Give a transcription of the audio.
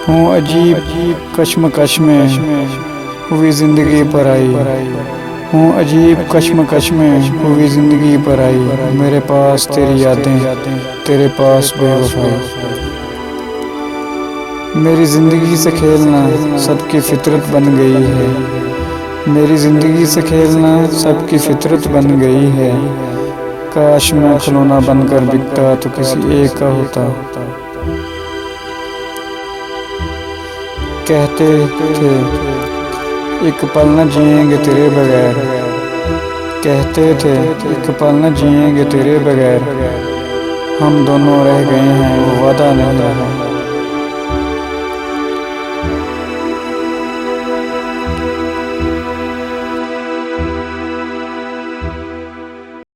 हूँ अजीब कश्मकश में हुई ज़िंदगी पर आई। हूँ अजीब कश्मकश में हुई ज़िंदगी पर आई। मेरे पास तेरी यादें, तेरे पास बेवफाई। मेरी ज़िंदगी से खेलना सबकी फितरत बन गई है। मेरी ज़िंदगी से खेलना सबकी फितरत बन गई है। काश मैं खिलौना बनकर बिकता तो किसी एक का होता। कहते थे एक पल न जिएंगे तेरे बगैर। कहते थे एक पल न जिएंगे तेरे बगैर। हम दोनों रह गए हैं वो वादा नहीं रहा।